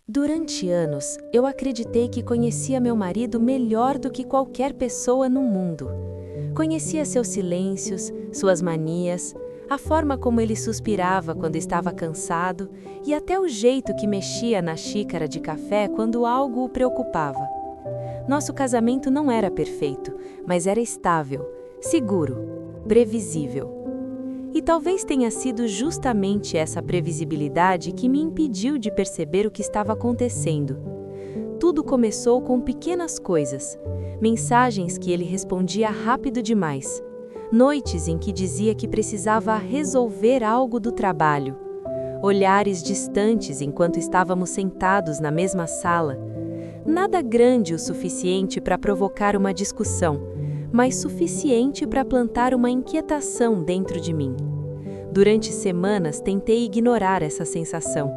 Durante anos, eu acreditei que conhecia meu marido melhor do que qualquer pessoa no mundo. Conhecia seus silêncios, suas manias, a forma como ele suspirava quando estava cansado e até o jeito que mexia na xícara de café quando algo o preocupava. Nosso casamento não era perfeito, mas era estável, seguro, previsível. E talvez tenha sido justamente essa previsibilidade que me impediu de perceber o que estava acontecendo. Tudo começou com pequenas coisas, mensagens que ele respondia rápido demais, noites em que dizia que precisava resolver algo do trabalho, olhares distantes enquanto estávamos sentados na mesma sala. Nada grande o suficiente para provocar uma discussão, mas suficiente para plantar uma inquietação dentro de mim. Durante semanas tentei ignorar essa sensação.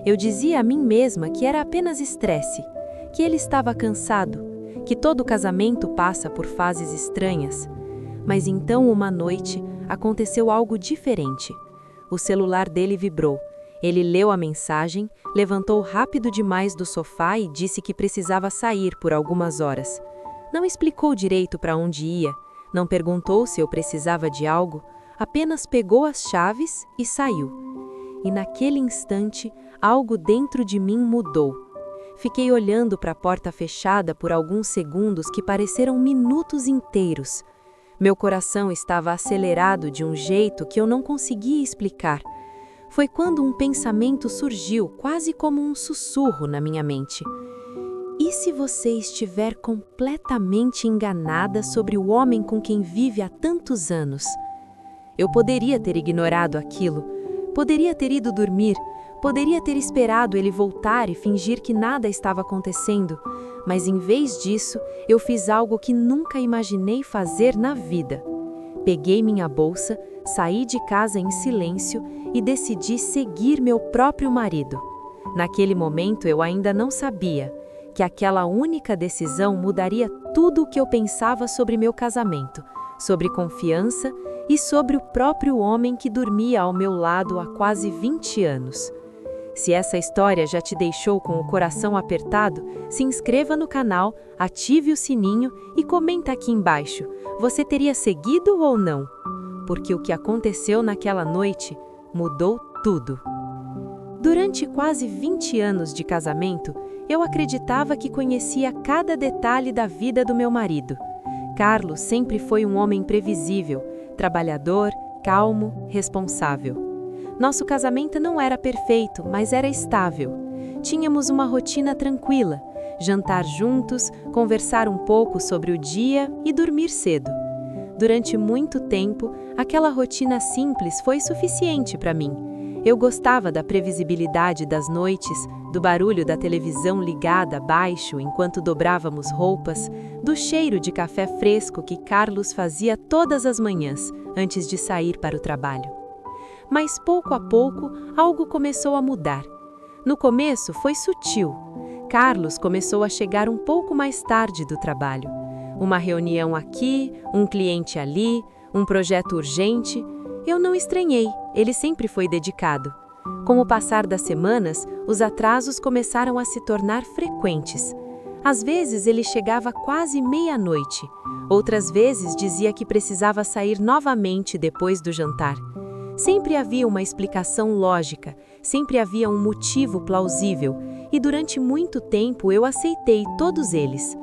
Eu dizia a mim mesma que era apenas estresse, que ele estava cansado, que todo casamento passa por fases estranhas. Mas então, uma noite, aconteceu algo diferente. O celular dele vibrou. Ele leu a mensagem, levantou rápido demais do sofá e disse que precisava sair por algumas horas. Não explicou direito para onde ia, não perguntou se eu precisava de algo, apenas pegou as chaves e saiu. E naquele instante, algo dentro de mim mudou. Fiquei olhando para a porta fechada por alguns segundos que pareceram minutos inteiros. Meu coração estava acelerado de um jeito que eu não conseguia explicar. Foi quando um pensamento surgiu, quase como um sussurro na minha mente. E se você estiver completamente enganada sobre o homem com quem vive há tantos anos? Eu poderia ter ignorado aquilo, poderia ter ido dormir, poderia ter esperado ele voltar e fingir que nada estava acontecendo, mas em vez disso, eu fiz algo que nunca imaginei fazer na vida. Peguei minha bolsa, saí de casa em silêncio e decidi seguir meu próprio marido. Naquele momento eu ainda não sabia que aquela única decisão mudaria tudo o que eu pensava sobre meu casamento, sobre confiança e sobre o próprio homem que dormia ao meu lado há quase 20 anos. Se essa história já te deixou com o coração apertado, se inscreva no canal, ative o sininho e comenta aqui embaixo, você teria seguido ou não? Porque o que aconteceu naquela noite mudou tudo. Durante quase 20 anos de casamento, eu acreditava que conhecia cada detalhe da vida do meu marido. Carlos sempre foi um homem previsível, trabalhador, calmo, responsável. Nosso casamento não era perfeito, mas era estável. Tínhamos uma rotina tranquila, jantar juntos, conversar um pouco sobre o dia e dormir cedo. Durante muito tempo, aquela rotina simples foi suficiente para mim. Eu gostava da previsibilidade das noites, do barulho da televisão ligada baixo enquanto dobrávamos roupas, do cheiro de café fresco que Carlos fazia todas as manhãs, antes de sair para o trabalho. Mas pouco a pouco, algo começou a mudar. No começo foi sutil. Carlos começou a chegar um pouco mais tarde do trabalho. Uma reunião aqui, um cliente ali, um projeto urgente. Eu não estranhei, ele sempre foi dedicado. Com o passar das semanas, os atrasos começaram a se tornar frequentes. Às vezes ele chegava quase meia-noite. Outras vezes dizia que precisava sair novamente depois do jantar. Sempre havia uma explicação lógica, sempre havia um motivo plausível, e durante muito tempo eu aceitei todos eles.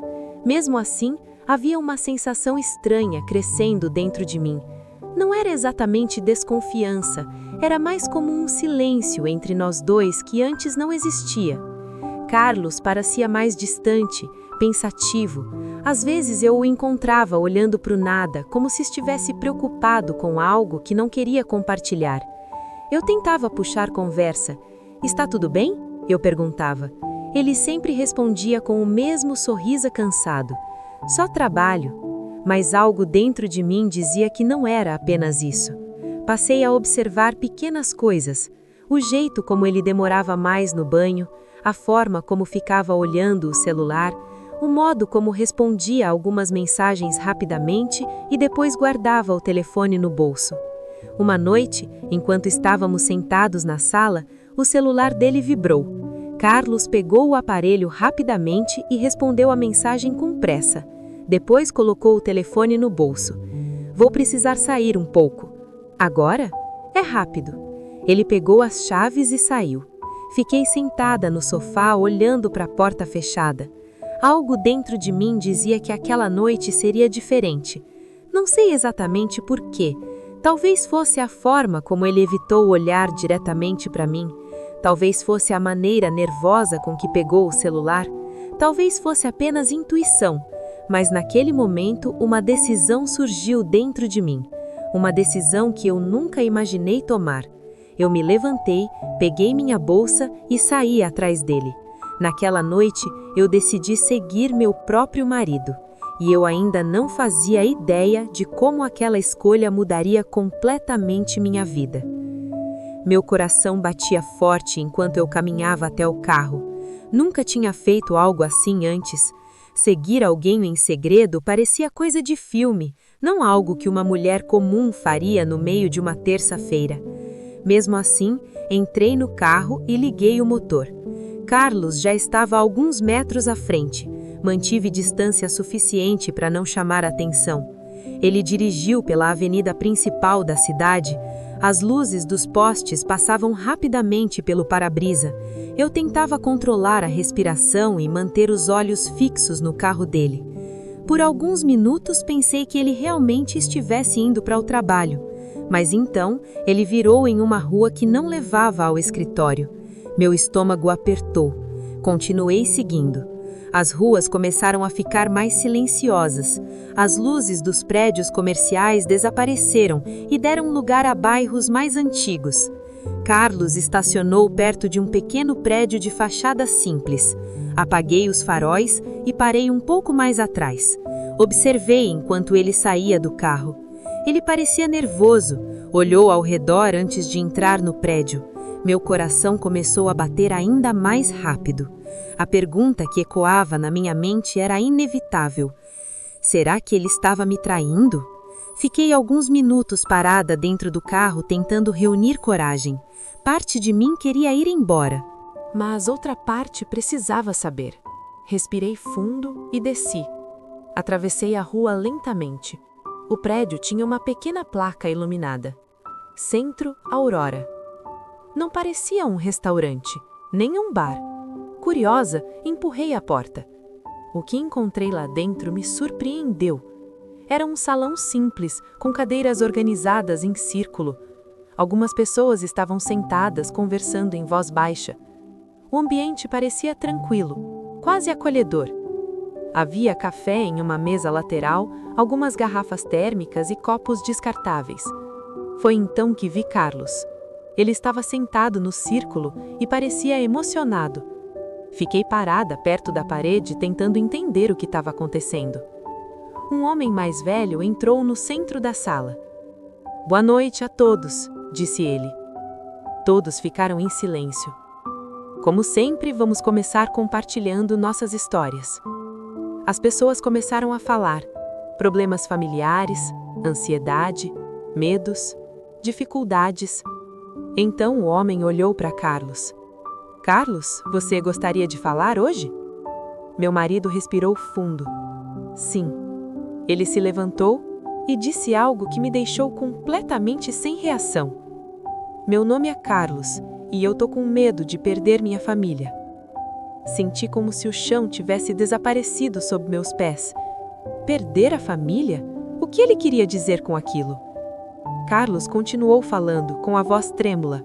Mesmo assim, havia uma sensação estranha crescendo dentro de mim. Não era exatamente desconfiança, era mais como um silêncio entre nós dois que antes não existia. Carlos parecia mais distante, pensativo. Às vezes eu o encontrava olhando para o nada, como se estivesse preocupado com algo que não queria compartilhar. Eu tentava puxar conversa. "Está tudo bem?" eu perguntava. Ele sempre respondia com o mesmo sorriso cansado. "Só trabalho." Mas algo dentro de mim dizia que não era apenas isso. Passei a observar pequenas coisas, o jeito como ele demorava mais no banho, a forma como ficava olhando o celular, o modo como respondia a algumas mensagens rapidamente e depois guardava o telefone no bolso. Uma noite, enquanto estávamos sentados na sala, o celular dele vibrou. Carlos pegou o aparelho rapidamente e respondeu a mensagem com pressa. Depois colocou o telefone no bolso. Vou precisar sair um pouco. Agora? É rápido. Ele pegou as chaves e saiu. Fiquei sentada no sofá olhando para a porta fechada. Algo dentro de mim dizia que aquela noite seria diferente. Não sei exatamente por quê. Talvez fosse a forma como ele evitou olhar diretamente para mim. Talvez fosse a maneira nervosa com que pegou o celular. Talvez fosse apenas intuição. Mas naquele momento uma decisão surgiu dentro de mim. Uma decisão que eu nunca imaginei tomar. Eu me levantei, peguei minha bolsa e saí atrás dele. Naquela noite, eu decidi seguir meu próprio marido. E eu ainda não fazia ideia de como aquela escolha mudaria completamente minha vida. Meu coração batia forte enquanto eu caminhava até o carro. Nunca tinha feito algo assim antes. Seguir alguém em segredo parecia coisa de filme, não algo que uma mulher comum faria no meio de uma terça-feira. Mesmo assim, entrei no carro e liguei o motor. Carlos já estava a alguns metros à frente. Mantive distância suficiente para não chamar atenção. Ele dirigiu pela avenida principal da cidade. As luzes dos postes passavam rapidamente pelo para-brisa. Eu tentava controlar a respiração e manter os olhos fixos no carro dele. Por alguns minutos pensei que ele realmente estivesse indo para o trabalho. Mas então, ele virou em uma rua que não levava ao escritório. Meu estômago apertou. Continuei seguindo. As ruas começaram a ficar mais silenciosas. As luzes dos prédios comerciais desapareceram e deram lugar a bairros mais antigos. Carlos estacionou perto de um pequeno prédio de fachada simples. Apaguei os faróis e parei um pouco mais atrás. Observei enquanto ele saía do carro. Ele parecia nervoso, olhou ao redor antes de entrar no prédio. Meu coração começou a bater ainda mais rápido. A pergunta que ecoava na minha mente era inevitável. Será que ele estava me traindo? Fiquei alguns minutos parada dentro do carro tentando reunir coragem. Parte de mim queria ir embora. Mas outra parte precisava saber. Respirei fundo e desci. Atravessei a rua lentamente. O prédio tinha uma pequena placa iluminada. Centro Aurora. Não parecia um restaurante, nem um bar. Curiosa, empurrei a porta. O que encontrei lá dentro me surpreendeu. Era um salão simples, com cadeiras organizadas em círculo. Algumas pessoas estavam sentadas conversando em voz baixa. O ambiente parecia tranquilo, quase acolhedor. Havia café em uma mesa lateral, algumas garrafas térmicas e copos descartáveis. Foi então que vi Carlos. Ele estava sentado no círculo e parecia emocionado. Fiquei parada perto da parede tentando entender o que estava acontecendo. Um homem mais velho entrou no centro da sala. "Boa noite a todos", disse ele. Todos ficaram em silêncio. Como sempre, vamos começar compartilhando nossas histórias. As pessoas começaram a falar. Problemas familiares, ansiedade, medos, dificuldades. Então o homem olhou para Carlos. "Carlos, você gostaria de falar hoje?" Meu marido respirou fundo. "Sim." Ele se levantou e disse algo que me deixou completamente sem reação. "Meu nome é Carlos e eu tô com medo de perder minha família." Senti como se o chão tivesse desaparecido sob meus pés. Perder a família? O que ele queria dizer com aquilo? Carlos continuou falando, com a voz trêmula.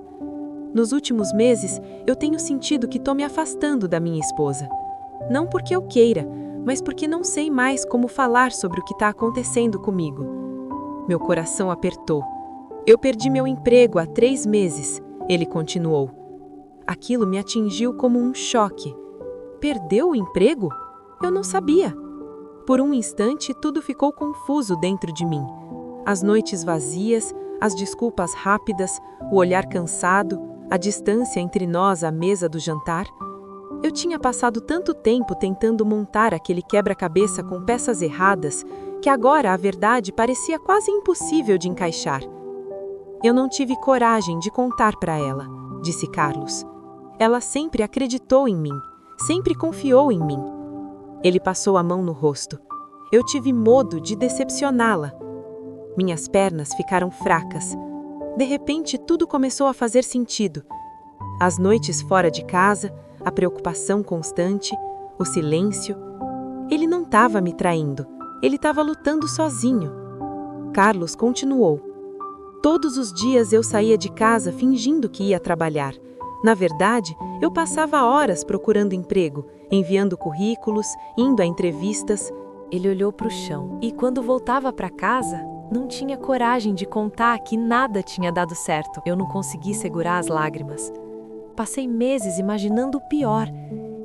"Nos últimos meses, eu tenho sentido que estou me afastando da minha esposa. Não porque eu queira, mas porque não sei mais como falar sobre o que está acontecendo comigo." Meu coração apertou. "Eu perdi meu emprego há 3 meses, ele continuou. Aquilo me atingiu como um choque. Perdeu o emprego? Eu não sabia. Por um instante, tudo ficou confuso dentro de mim. As noites vazias, as desculpas rápidas, o olhar cansado, a distância entre nós à mesa do jantar. Eu tinha passado tanto tempo tentando montar aquele quebra-cabeça com peças erradas, que agora a verdade parecia quase impossível de encaixar. "Eu não tive coragem de contar para ela", disse Carlos. Ela sempre acreditou em mim, sempre confiou em mim. Ele passou a mão no rosto. Eu tive medo de decepcioná-la. Minhas pernas ficaram fracas. De repente, tudo começou a fazer sentido. As noites fora de casa, a preocupação constante, o silêncio. Ele não estava me traindo, ele estava lutando sozinho. Carlos continuou. Todos os dias eu saía de casa fingindo que ia trabalhar. Na verdade, eu passava horas procurando emprego, enviando currículos, indo a entrevistas. Ele olhou para o chão e, quando voltava para casa, não tinha coragem de contar que nada tinha dado certo. Eu não consegui segurar as lágrimas. Passei meses imaginando o pior.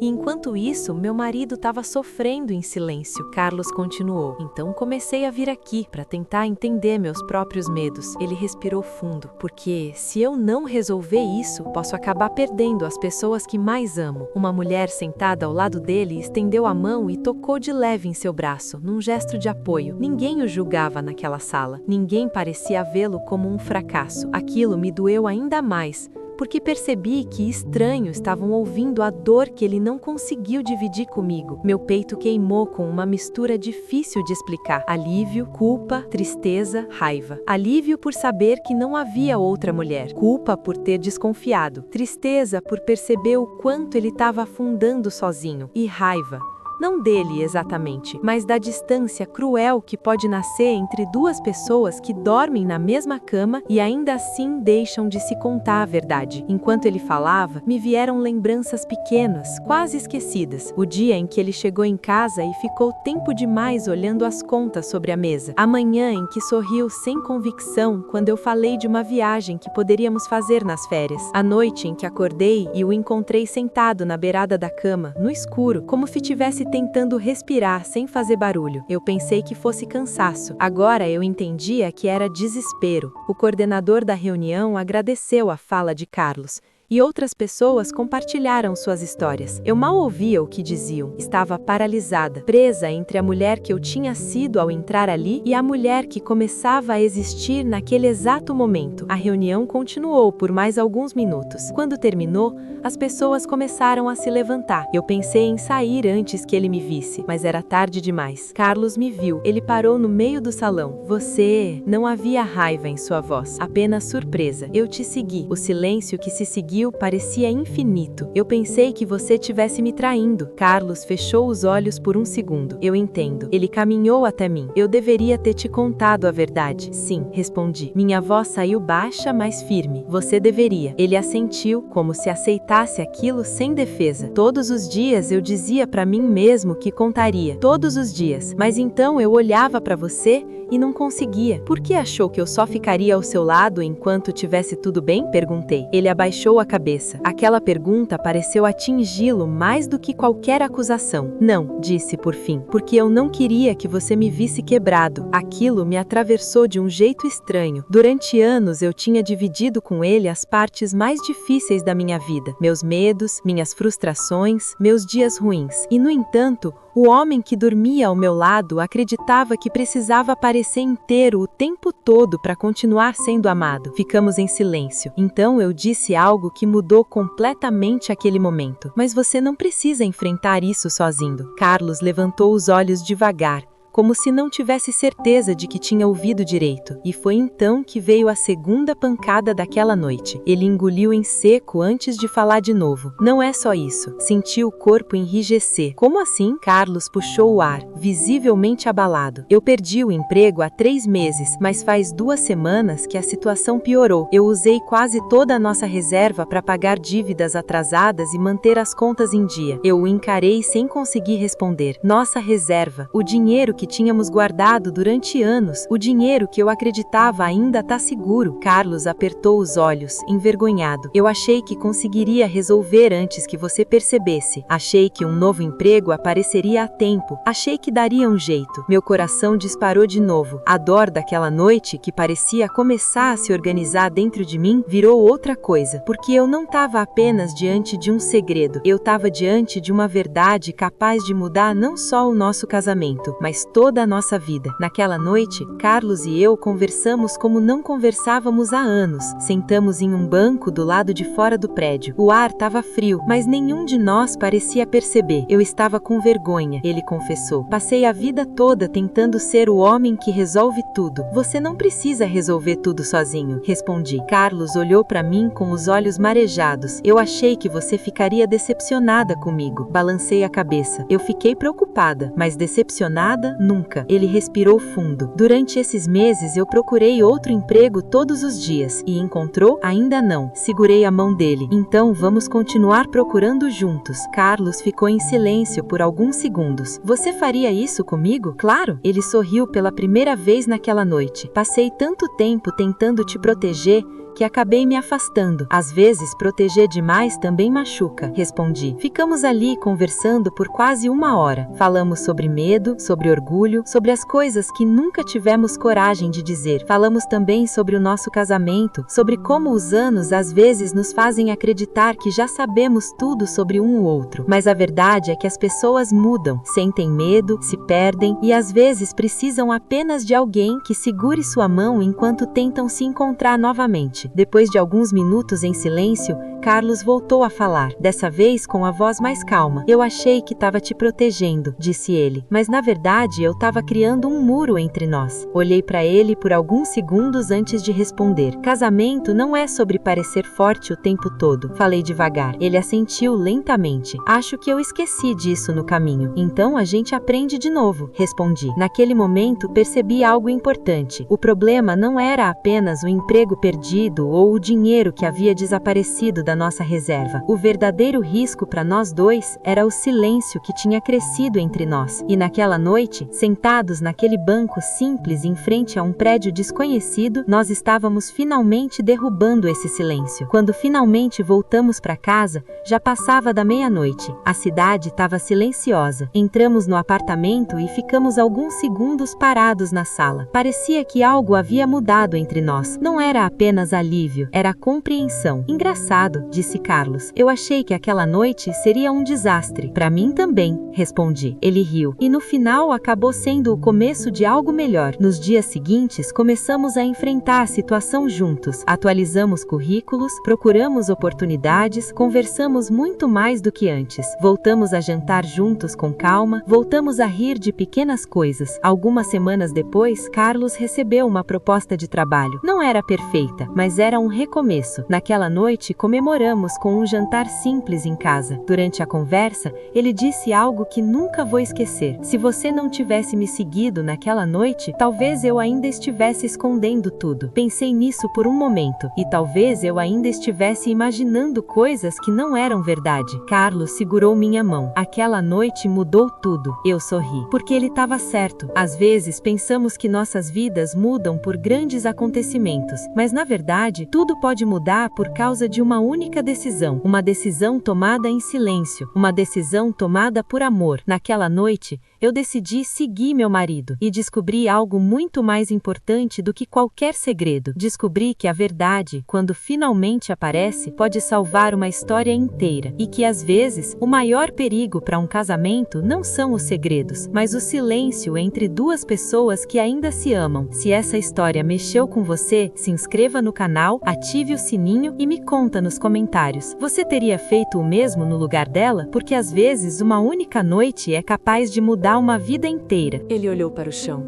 E enquanto isso, meu marido estava sofrendo em silêncio. Carlos continuou. Então comecei a vir aqui para tentar entender meus próprios medos. Ele respirou fundo, porque se eu não resolver isso, posso acabar perdendo as pessoas que mais amo. Uma mulher sentada ao lado dele estendeu a mão e tocou de leve em seu braço, num gesto de apoio. Ninguém o julgava naquela sala. Ninguém parecia vê-lo como um fracasso. Aquilo me doeu ainda mais, porque percebi que estranhos estavam ouvindo a dor que ele não conseguiu dividir comigo. Meu peito queimou com uma mistura difícil de explicar. Alívio, culpa, tristeza, raiva. Alívio por saber que não havia outra mulher. Culpa por ter desconfiado. Tristeza por perceber o quanto ele estava afundando sozinho. E raiva. Não dele exatamente, mas da distância cruel que pode nascer entre duas pessoas que dormem na mesma cama e ainda assim deixam de se contar a verdade. Enquanto ele falava, me vieram lembranças pequenas, quase esquecidas. O dia em que ele chegou em casa e ficou tempo demais olhando as contas sobre a mesa. A manhã em que sorriu sem convicção quando eu falei de uma viagem que poderíamos fazer nas férias. A noite em que acordei e o encontrei sentado na beirada da cama, no escuro, como se tivesse tentando respirar sem fazer barulho. Eu pensei que fosse cansaço. Agora eu entendia que era desespero. O coordenador da reunião agradeceu a fala de Carlos. E outras pessoas compartilharam suas histórias. Eu mal ouvia o que diziam. Estava paralisada, presa entre a mulher que eu tinha sido ao entrar ali e a mulher que começava a existir naquele exato momento. A reunião continuou por mais alguns minutos. Quando terminou, as pessoas começaram a se levantar. Eu pensei em sair antes que ele me visse, mas era tarde demais. Carlos me viu. Ele parou no meio do salão. Você... Não havia raiva em sua voz, apenas surpresa. Eu te segui. O silêncio que se seguiu parecia infinito. Eu pensei que você tivesse me traindo. Carlos fechou os olhos por um segundo. Eu entendo. Ele caminhou até mim. Eu deveria ter te contado a verdade. Sim, respondi. Minha voz saiu baixa, mas firme. Você deveria. Ele assentiu, como se aceitasse aquilo sem defesa. Todos os dias eu dizia para mim mesmo que contaria. Todos os dias. Mas então eu olhava para você e não conseguia. Por que achou que eu só ficaria ao seu lado enquanto tivesse tudo bem? Perguntei. Ele abaixou a cabeça. Aquela pergunta pareceu atingi-lo mais do que qualquer acusação. Não, disse por fim, porque eu não queria que você me visse quebrado. Aquilo me atravessou de um jeito estranho. Durante anos eu tinha dividido com ele as partes mais difíceis da minha vida. Meus medos, minhas frustrações, meus dias ruins. E no entanto, o homem que dormia ao meu lado acreditava que precisava parecer inteiro o tempo todo para continuar sendo amado. Ficamos em silêncio. Então eu disse algo que mudou completamente aquele momento. Mas você não precisa enfrentar isso sozinho. Carlos levantou os olhos devagar, como se não tivesse certeza de que tinha ouvido direito. E foi então que veio a segunda pancada daquela noite. Ele engoliu em seco antes de falar de novo. Não é só isso. Senti o corpo enrijecer. Como assim? Carlos puxou o ar, visivelmente abalado. Eu perdi o emprego há 3 meses, mas faz 2 semanas que a situação piorou. Eu usei quase toda a nossa reserva para pagar dívidas atrasadas e manter as contas em dia. Eu o encarei sem conseguir responder. Nossa reserva, o dinheiro que tínhamos guardado durante anos, o dinheiro que eu acreditava ainda tá seguro. Carlos apertou os olhos, envergonhado. Eu achei que conseguiria resolver antes que você percebesse. Achei que um novo emprego apareceria a tempo. Achei que daria um jeito. Meu coração disparou de novo. A dor daquela noite, que parecia começar a se organizar dentro de mim, virou outra coisa, porque eu não estava apenas diante de um segredo. Eu estava diante de uma verdade capaz de mudar não só o nosso casamento, mas toda a nossa vida. Naquela noite, Carlos e eu conversamos como não conversávamos há anos. Sentamos em um banco do lado de fora do prédio. O ar estava frio, mas nenhum de nós parecia perceber. Eu estava com vergonha, ele confessou. Passei a vida toda tentando ser o homem que resolve tudo. Você não precisa resolver tudo sozinho, respondi. Carlos olhou para mim com os olhos marejados. Eu achei que você ficaria decepcionada comigo. Balancei a cabeça. Eu fiquei preocupada, mas decepcionada, nunca. Ele respirou fundo. Durante esses meses eu procurei outro emprego todos os dias. E encontrou? Ainda não. Segurei a mão dele. Então vamos continuar procurando juntos. Carlos ficou em silêncio por alguns segundos. Você faria isso comigo? Claro. Ele sorriu pela primeira vez naquela noite. Passei tanto tempo tentando te proteger que acabei me afastando. Às vezes, proteger demais também machuca, respondi. Ficamos ali conversando por quase 1 hora. Falamos sobre medo, sobre orgulho, sobre as coisas que nunca tivemos coragem de dizer. Falamos também sobre o nosso casamento, sobre como os anos às vezes nos fazem acreditar que já sabemos tudo sobre um ou outro. Mas a verdade é que as pessoas mudam, sentem medo, se perdem e às vezes precisam apenas de alguém que segure sua mão enquanto tentam se encontrar novamente. Depois de alguns minutos em silêncio, Carlos voltou a falar, dessa vez com a voz mais calma. Eu achei que estava te protegendo, disse ele, mas na verdade eu estava criando um muro entre nós. Olhei para ele por alguns segundos antes de responder. Casamento não é sobre parecer forte o tempo todo. Falei devagar. Ele assentiu lentamente. Acho que eu esqueci disso no caminho. Então a gente aprende de novo, respondi. Naquele momento percebi algo importante. O problema não era apenas o emprego perdido ou o dinheiro que havia desaparecido da nossa reserva. O verdadeiro risco para nós dois era o silêncio que tinha crescido entre nós. E naquela noite, sentados naquele banco simples em frente a um prédio desconhecido, nós estávamos finalmente derrubando esse silêncio. Quando finalmente voltamos para casa, já passava da meia-noite. A cidade estava silenciosa. Entramos no apartamento e ficamos alguns segundos parados na sala. Parecia que algo havia mudado entre nós. Não era apenas alívio, era compreensão. Engraçado, disse Carlos. Eu achei que aquela noite seria um desastre. Para mim também, respondi. Ele riu. E no final acabou sendo o começo de algo melhor. Nos dias seguintes, começamos a enfrentar a situação juntos. Atualizamos currículos, procuramos oportunidades, conversamos muito mais do que antes. Voltamos a jantar juntos com calma, voltamos a rir de pequenas coisas. Algumas semanas depois, Carlos recebeu uma proposta de trabalho. Não era perfeita, mas era um recomeço. Naquela noite, comemoramos com um jantar simples em casa. Durante a conversa, ele disse algo que nunca vou esquecer. Se você não tivesse me seguido naquela noite, talvez eu ainda estivesse escondendo tudo. Pensei nisso por um momento, e talvez eu ainda estivesse imaginando coisas que não eram verdade. Carlos segurou minha mão. Aquela noite mudou tudo. Eu sorri, porque ele estava certo. Às vezes pensamos que nossas vidas mudam por grandes acontecimentos, mas na verdade, tudo pode mudar por causa de uma única decisão. Uma decisão tomada em silêncio. Uma decisão tomada por amor. Naquela noite, eu decidi seguir meu marido e descobri algo muito mais importante do que qualquer segredo. Descobri que a verdade, quando finalmente aparece, pode salvar uma história inteira e que às vezes o maior perigo para um casamento não são os segredos, mas o silêncio entre duas pessoas que ainda se amam. Se essa história mexeu com você, se inscreva no canal, ative o sininho e me conta nos comentários. Você teria feito o mesmo no lugar dela? Porque às vezes uma única noite é capaz de mudar uma vida inteira. Ele olhou para o chão.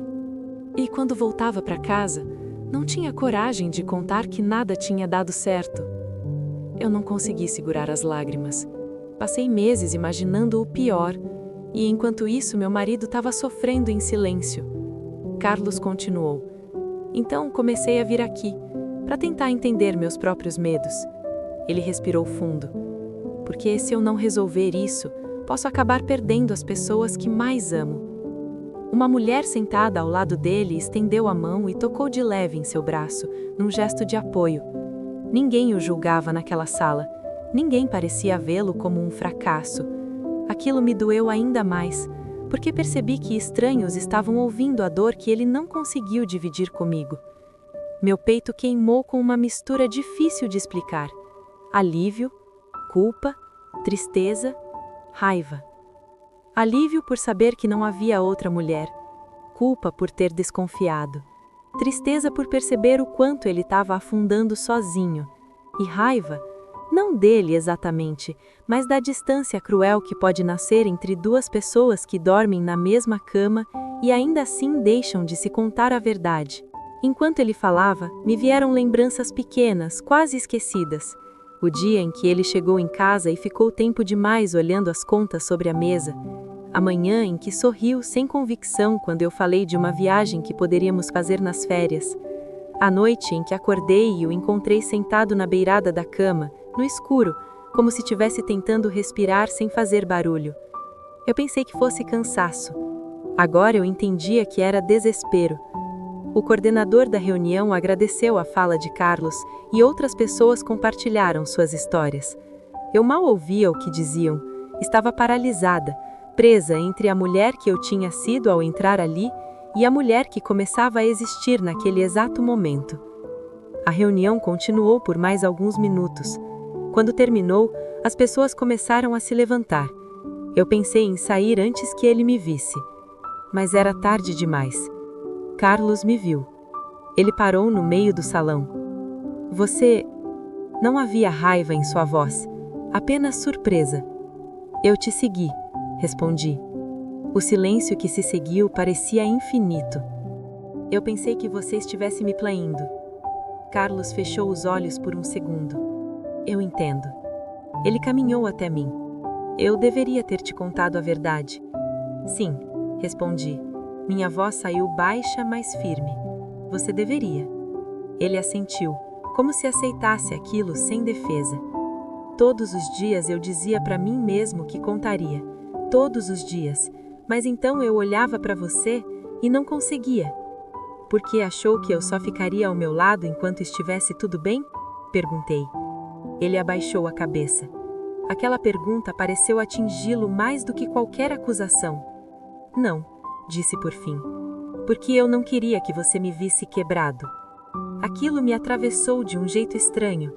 E quando voltava para casa, não tinha coragem de contar que nada tinha dado certo. Eu não consegui segurar as lágrimas. Passei meses imaginando o pior, e enquanto isso meu marido estava sofrendo em silêncio. Carlos continuou. Então comecei a vir aqui, para tentar entender meus próprios medos. Ele respirou fundo. Porque se eu não resolver isso, posso acabar perdendo as pessoas que mais amo. Uma mulher sentada ao lado dele estendeu a mão e tocou de leve em seu braço, num gesto de apoio. Ninguém o julgava naquela sala. Ninguém parecia vê-lo como um fracasso. Aquilo me doeu ainda mais, porque percebi que estranhos estavam ouvindo a dor que ele não conseguiu dividir comigo. Meu peito queimou com uma mistura difícil de explicar. Alívio, culpa, tristeza, raiva. Alívio por saber que não havia outra mulher. culpa por ter desconfiado, tristeza por perceber o quanto ele estava afundando sozinho, e raiva, não dele exatamente, mas da distância cruel que pode nascer entre duas pessoas que dormem na mesma cama e ainda assim deixam de se contar a verdade. Enquanto ele falava, me vieram lembranças pequenas, quase esquecidas. O dia em que ele chegou em casa e ficou tempo demais olhando as contas sobre a mesa. A manhã em que sorriu sem convicção quando eu falei de uma viagem que poderíamos fazer nas férias. A noite em que acordei e o encontrei sentado na beirada da cama, no escuro, como se estivesse tentando respirar sem fazer barulho. Eu pensei que fosse cansaço. Agora eu entendia que era desespero. O coordenador da reunião agradeceu a fala de Carlos e outras pessoas compartilharam suas histórias. Eu mal ouvia o que diziam. Estava paralisada, presa entre a mulher que eu tinha sido ao entrar ali e a mulher que começava a existir naquele exato momento. A reunião continuou por mais alguns minutos. Quando terminou, as pessoas começaram a se levantar. Eu pensei em sair antes que ele me visse. Mas era tarde demais. Carlos me viu. Ele parou no meio do salão. Você... Não havia raiva em sua voz, apenas surpresa. Eu te segui, respondi. O silêncio que se seguiu parecia infinito. Eu pensei que você estivesse me plaindo. Carlos fechou os olhos por um segundo. Eu entendo. Ele caminhou até mim. Eu deveria ter te contado a verdade. Sim, respondi. Minha voz saiu baixa, mas firme. Você deveria. Ele assentiu, como se aceitasse aquilo sem defesa. Todos os dias eu dizia para mim mesmo que contaria. Todos os dias. Mas então eu olhava para você e não conseguia. Porque achou que eu só ficaria ao meu lado enquanto estivesse tudo bem? Perguntei. Ele abaixou a cabeça. Aquela pergunta pareceu atingi-lo mais do que qualquer acusação. Não, disse por fim. Porque eu não queria que você me visse quebrado. Aquilo me atravessou de um jeito estranho.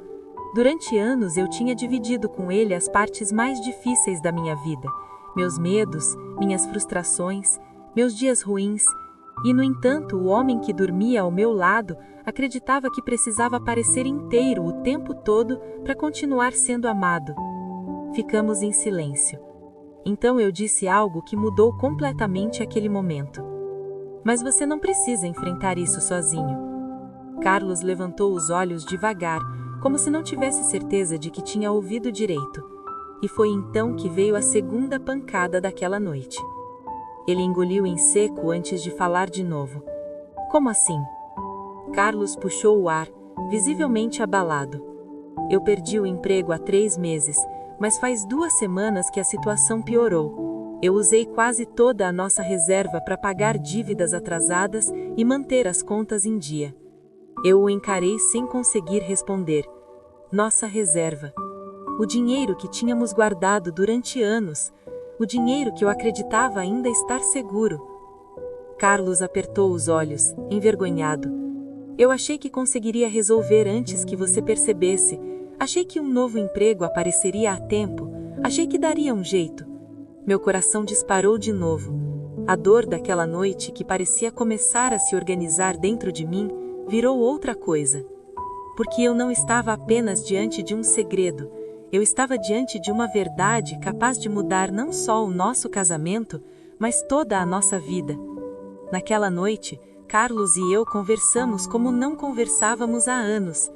Durante anos eu tinha dividido com ele as partes mais difíceis da minha vida. Meus medos, minhas frustrações, meus dias ruins. E, no entanto, o homem que dormia ao meu lado acreditava que precisava parecer inteiro o tempo todo para continuar sendo amado. Ficamos em silêncio. Então eu disse algo que mudou completamente aquele momento. Mas você não precisa enfrentar isso sozinho. Carlos levantou os olhos devagar, como se não tivesse certeza de que tinha ouvido direito. E foi então que veio a segunda pancada daquela noite. Ele engoliu em seco antes de falar de novo. Como assim? Carlos puxou o ar, visivelmente abalado. Eu perdi o emprego há 3 meses, mas faz 2 semanas que a situação piorou. Eu usei quase toda a nossa reserva para pagar dívidas atrasadas e manter as contas em dia. Eu o encarei sem conseguir responder. Nossa reserva. O dinheiro que tínhamos guardado durante anos. O dinheiro que eu acreditava ainda estar seguro. Carlos apertou os olhos, envergonhado. Eu achei que conseguiria resolver antes que você percebesse. Achei que um novo emprego apareceria a tempo. Achei que daria um jeito. Meu coração disparou de novo. A dor daquela noite, que parecia começar a se organizar dentro de mim, virou outra coisa. Porque eu não estava apenas diante de um segredo. Eu estava diante de uma verdade capaz de mudar não só o nosso casamento, mas toda a nossa vida. Naquela noite, Carlos e eu conversamos como não conversávamos há anos.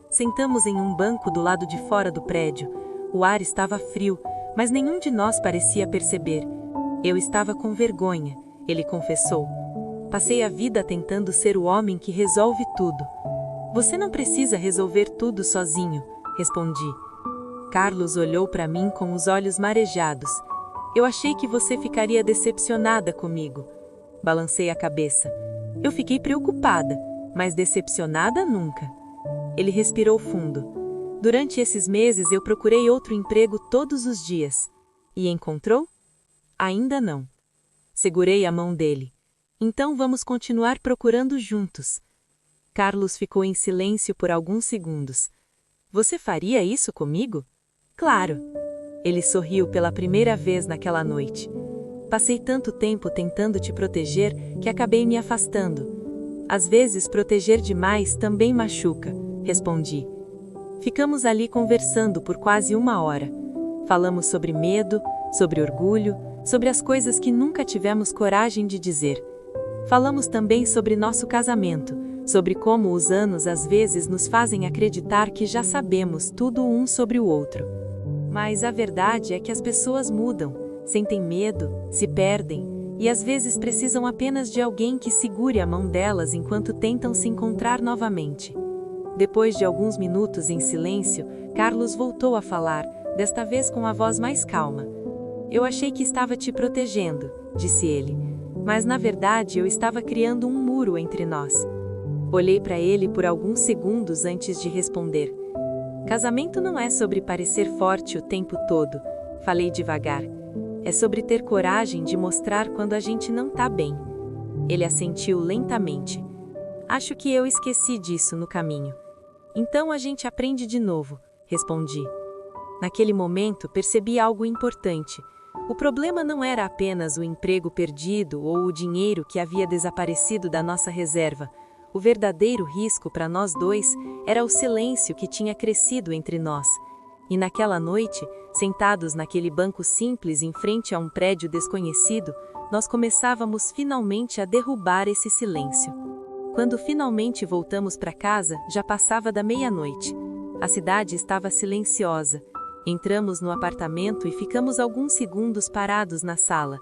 Sentamos em um banco do lado de fora do prédio. O ar estava frio, mas nenhum de nós parecia perceber. Eu estava com vergonha, ele confessou. Passei a vida tentando ser o homem que resolve tudo. Você não precisa resolver tudo sozinho, respondi. Carlos olhou para mim com os olhos marejados. Eu achei que você ficaria decepcionada comigo. Balancei a cabeça. Eu fiquei preocupada, mas decepcionada nunca. Ele respirou fundo. Durante esses meses eu procurei outro emprego todos os dias. E encontrou? Ainda não. Segurei a mão dele. Então vamos continuar procurando juntos. Carlos ficou em silêncio por alguns segundos. Você faria isso comigo? Claro. Ele sorriu pela primeira vez naquela noite. Passei tanto tempo tentando te proteger que acabei me afastando. Às vezes, proteger demais também machuca, respondi. Ficamos ali conversando por quase 1 hora. Falamos sobre medo, sobre orgulho, sobre as coisas que nunca tivemos coragem de dizer. Falamos também sobre nosso casamento, sobre como os anos às vezes nos fazem acreditar que já sabemos tudo um sobre o outro. Mas a verdade é que as pessoas mudam, sentem medo, se perdem, e às vezes precisam apenas de alguém que segure a mão delas enquanto tentam se encontrar novamente. Depois de alguns minutos em silêncio, Carlos voltou a falar, desta vez com a voz mais calma. Eu achei que estava te protegendo, disse ele, mas na verdade eu estava criando um muro entre nós. Olhei para ele por alguns segundos antes de responder. Casamento não é sobre parecer forte o tempo todo, falei devagar. É sobre ter coragem de mostrar quando a gente não tá bem. Ele assentiu lentamente. Acho que eu esqueci disso no caminho. Então a gente aprende de novo, respondi. Naquele momento percebi algo importante. O problema não era apenas o emprego perdido ou o dinheiro que havia desaparecido da nossa reserva. O verdadeiro risco para nós dois era o silêncio que tinha crescido entre nós. E naquela noite, sentados naquele banco simples em frente a um prédio desconhecido, nós começávamos finalmente a derrubar esse silêncio. Quando finalmente voltamos para casa, já passava da meia-noite. A cidade estava silenciosa. Entramos no apartamento e ficamos alguns segundos parados na sala.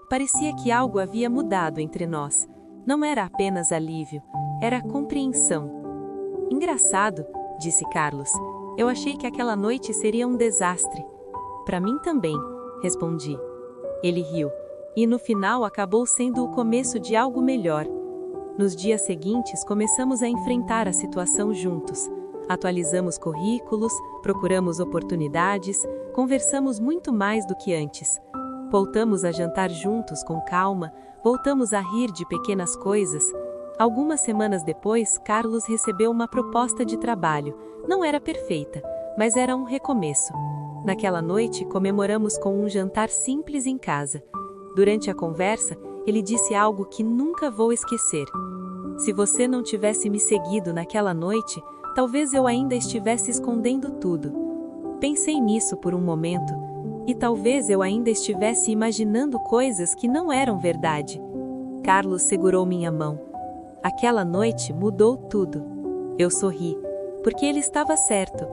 Parecia que algo havia mudado entre nós. Não era apenas alívio, era compreensão. Engraçado, disse Carlos. Eu achei que aquela noite seria um desastre. Para mim também, respondi. Ele riu. E no final acabou sendo o começo de algo melhor. Nos dias seguintes começamos a enfrentar a situação juntos. Atualizamos currículos, procuramos oportunidades, conversamos muito mais do que antes. Voltamos a jantar juntos com calma, voltamos a rir de pequenas coisas. Algumas semanas depois, Carlos recebeu uma proposta de trabalho. Não era perfeita, mas era um recomeço. Naquela noite, comemoramos com um jantar simples em casa. Durante a conversa, ele disse algo que nunca vou esquecer. Se você não tivesse me seguido naquela noite, talvez eu ainda estivesse escondendo tudo. Pensei nisso por um momento, e talvez eu ainda estivesse imaginando coisas que não eram verdade. Carlos segurou minha mão. Aquela noite mudou tudo. Eu sorri, porque ele estava certo.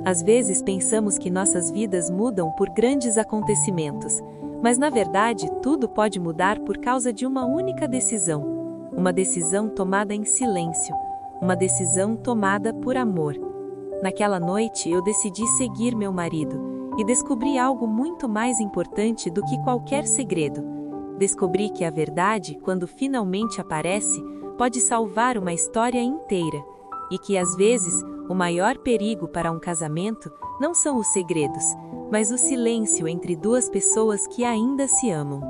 Às vezes pensamos que nossas vidas mudam por grandes acontecimentos, mas na verdade tudo pode mudar por causa de uma única decisão. Uma decisão tomada em silêncio. Uma decisão tomada por amor. Naquela noite eu decidi seguir meu marido e descobri algo muito mais importante do que qualquer segredo. Descobri que a verdade, quando finalmente aparece, pode salvar uma história inteira e que às vezes o maior perigo para um casamento não são os segredos, mas o silêncio entre duas pessoas que ainda se amam.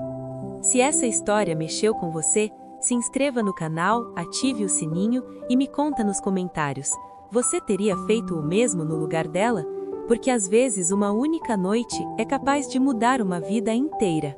Se essa história mexeu com você, se inscreva no canal, ative o sininho e me conta nos comentários. Você teria feito o mesmo no lugar dela? Porque às vezes uma única noite é capaz de mudar uma vida inteira.